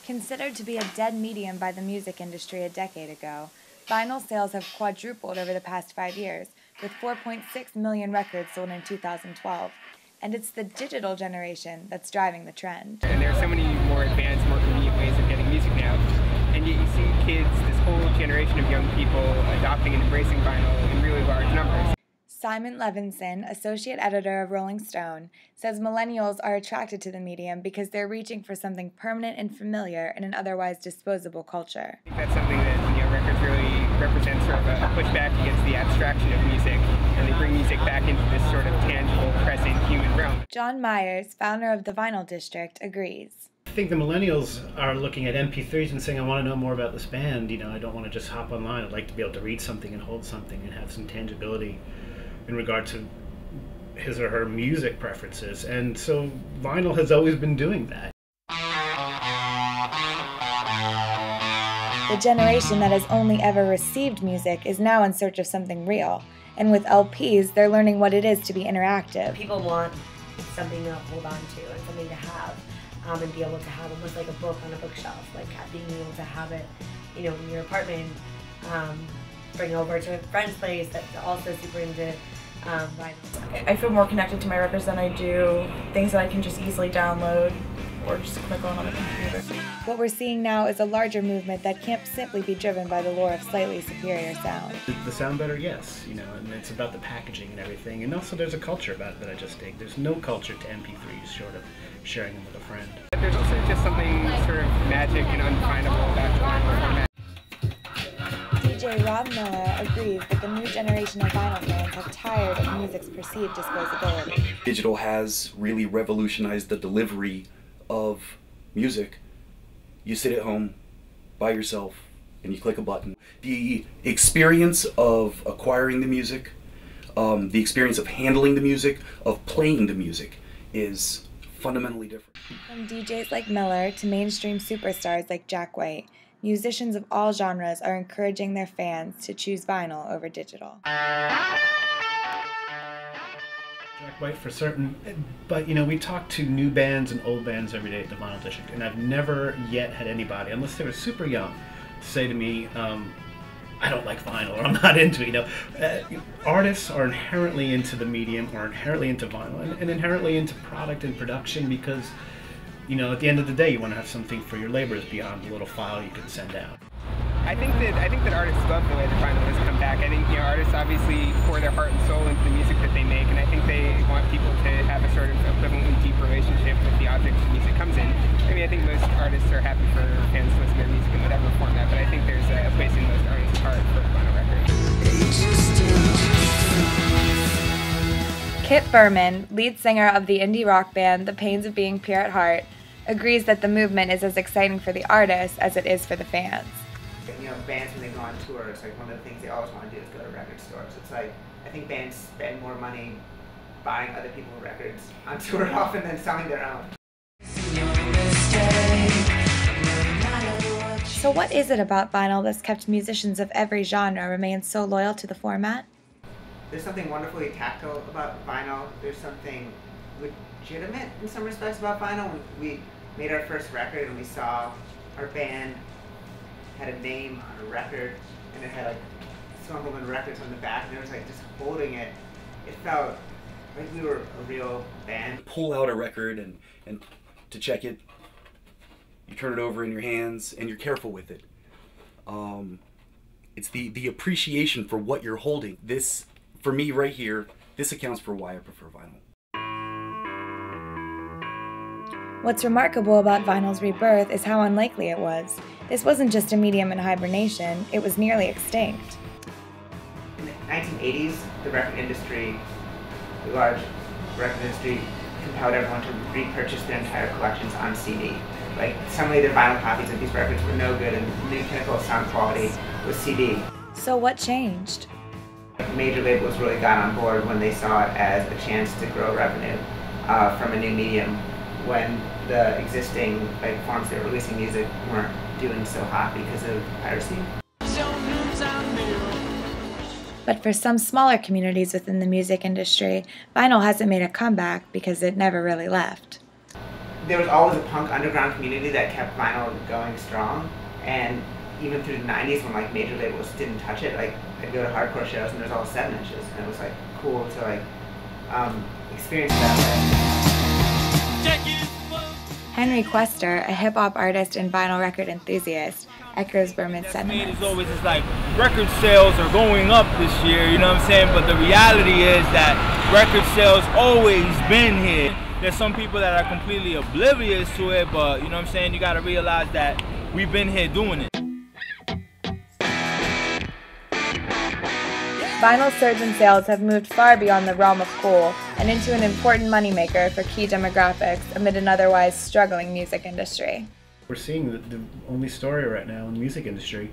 Considered to be a dead medium by the music industry a decade ago, vinyl sales have quadrupled over the past 5 years, with 4.6 million records sold in 2012. And it's the digital generation that's driving the trend. And there are so many more advanced, more convenient ways of getting music now. And yet you see kids, this whole generation of young people, adopting and embracing vinyl in really large numbers. Simon Levinson, associate editor of Rolling Stone, says millennials are attracted to the medium because they're reaching for something permanent and familiar in an otherwise disposable culture. I think that's something that records really represent sort of a pushback against the abstraction of music, and they bring music back into this sort of tangible, present human realm. John Myers, founder of the Vinyl District, agrees. I think the millennials are looking at MP3s and saying, I want to know more about this band. I don't want to just hop online. I'd like to be able to read something and hold something and have some tangibility in regard to his or her music preferences. And so vinyl has always been doing that. The generation that has only ever received music is now in search of something real. And with LPs, they're learning what it is to be interactive. People want something to hold on to and something to have, and be able to have almost like a book on a bookshelf, like being able to have it, in your apartment, bring over to a friend's place that's also super into vinyl. I feel more connected to my records than I do things that I can just easily download or just click on the computer. What we're seeing now is a larger movement that can't simply be driven by the lure of slightly superior sound. The sound better, yes, and it's about the packaging and everything. And also there's a culture about it that I just dig. There's no culture to MP3s short of sharing them with a friend. There's also just something sort of magic and undefinable about the vinyl format. DJ Rob Miller agrees that the new generation of vinyl fans have tired of music's perceived disposability. Digital has really revolutionized the delivery of music. You sit at home by yourself and you click a button. The experience of acquiring the music, the experience of handling the music, of playing the music is fundamentally different. From DJs like Miller to mainstream superstars like Jack White, musicians of all genres are encouraging their fans to choose vinyl over digital. Jack White for certain, but we talk to new bands and old bands every day at the Vinyl District, and I've never yet had anybody, unless they were super young, say to me, I don't like vinyl, or I'm not into it. Artists are inherently into the medium, or inherently into vinyl, and inherently into product and production because, at the end of the day, you want to have something for your labors beyond the little file you can send out. I think that artists love the way the vinyl has come back. I think artists obviously pour their heart and soul into the music that they make, and I think they want people to have a sort of equivalently deep relationship with the object the music comes in. I think most artists are happy for fans to listen to their music in whatever format, but I think there's a place in most artists' heart for a vinyl record. Kit Berman, lead singer of the indie rock band The Pains of Being Pure at Heart, agrees that the movement is as exciting for the artists as it is for the fans. Bands when they go on tour, it's like one of the things they always want to do is go to record stores. It's like, I think bands spend more money buying other people's records on tour often than selling their own. So what is it about vinyl that's kept musicians of every genre remain so loyal to the format? There's something wonderfully tactile about vinyl. There's something legitimate in some respects about vinyl. When we made our first record and we saw our band had a name on a record, and it had like Smuggleman Records on the back, and it was like just holding it. It felt like we were a real band. Pull out a record and to check it, you turn it over in your hands and you're careful with it. It's the appreciation for what you're holding. This, for me right here, this accounts for why I prefer vinyl. What's remarkable about vinyl's rebirth is how unlikely it was. This wasn't just a medium in hibernation, it was nearly extinct. In the 1980s, the record industry, the large record industry, compelled everyone to repurchase their entire collections on CD. Like, suddenly their vinyl copies of these records were no good, and the new pinnacle of sound quality was CD. So what changed? Major labels really got on board when they saw it as a chance to grow revenue from a new medium, when the existing forms that were releasing music weren't doing so hot because of piracy. But for some smaller communities within the music industry, vinyl hasn't made a comeback because it never really left. there was always a punk underground community that kept vinyl going strong, and even through the 90s when like major labels didn't touch it, like I'd go to hardcore shows and there's all 7 inches, and it was like cool to like experience that way. Henry Quester, a hip-hop artist and vinyl record enthusiast, echoes Berman's sentiments. It's always just like record sales are going up this year, you know what I'm saying? But the reality is that record sales always been here. There's some people that are completely oblivious to it, but you know what I'm saying? You got to realize that we've been here doing it. Vinyl surge in sales have moved far beyond the realm of cool and into an important moneymaker for key demographics amid an otherwise struggling music industry. We're seeing the only story right now in the music industry,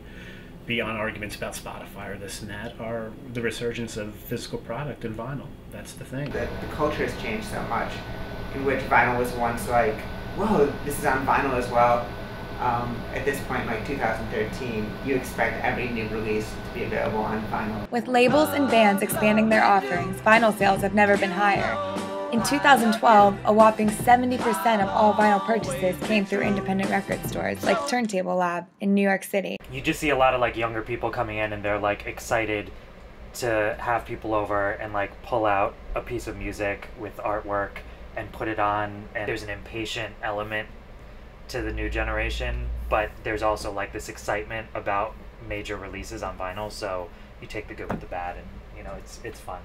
beyond arguments about Spotify or this and that, are the resurgence of physical product and vinyl. That's the thing. The culture has changed so much, in which vinyl was once like, whoa, this is on vinyl as well. At this point, like 2013, you expect every new release to be available on vinyl. With labels and bands expanding their offerings, vinyl sales have never been higher. In 2012, a whopping 70% of all vinyl purchases came through independent record stores like Turntable Lab in New York City. You just see a lot of like younger people coming in and they're like excited to have people over and like pull out a piece of music with artwork and put it on, and there's an impatient element to the new generation, but there's also like this excitement about major releases on vinyl, so you take the good with the bad, and you know, it's fun.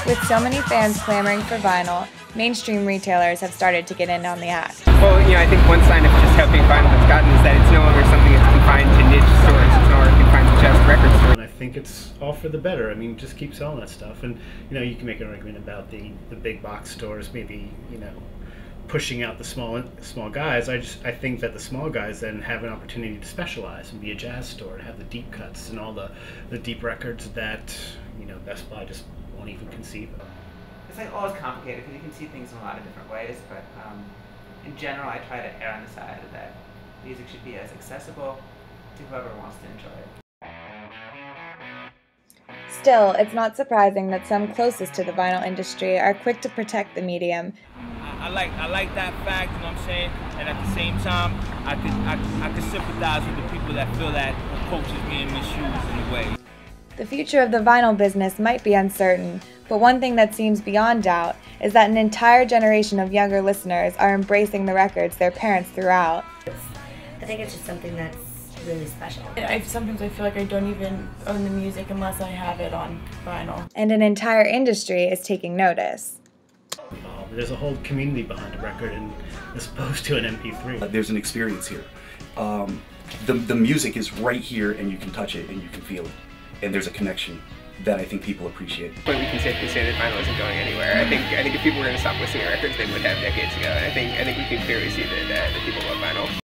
With so many fans clamoring for vinyl, mainstream retailers have started to get in on the act. Well, you know, I think one sign of just how big vinyl has gotten is that it's no longer something that's confined to niche stores. It's no longer confined to just record stores. And I think it's all for the better. I mean, just keep selling that stuff. And, you know, you can make an argument about the big box stores, maybe, you know, pushing out the small guys. I think that the small guys then have an opportunity to specialize and be a jazz store and have the deep cuts and all the deep records that, you know, Best Buy just won't even conceive of. It's like always complicated because you can see things in a lot of different ways, but in general, I try to err on the side that music should be as accessible to whoever wants to enjoy it. Still, it's not surprising that some closest to the vinyl industry are quick to protect the medium. I like that fact, you know what I'm saying? And at the same time, I could sympathize with the people that feel that the culture is being misused in a way. The future of the vinyl business might be uncertain, but one thing that seems beyond doubt is that an entire generation of younger listeners are embracing the records their parents threw out. I think it's just something that's really special. Sometimes I feel like I don't even own the music unless I have it on vinyl. And an entire industry is taking notice. There's a whole community behind a record, and as opposed to an MP3. There's an experience here. The music is right here, and you can touch it and you can feel it. And there's a connection that I think people appreciate. But we can safely say that vinyl isn't going anywhere. I think if people were going to stop listening to records, they would have decades ago. And I think we can clearly see that people love vinyl.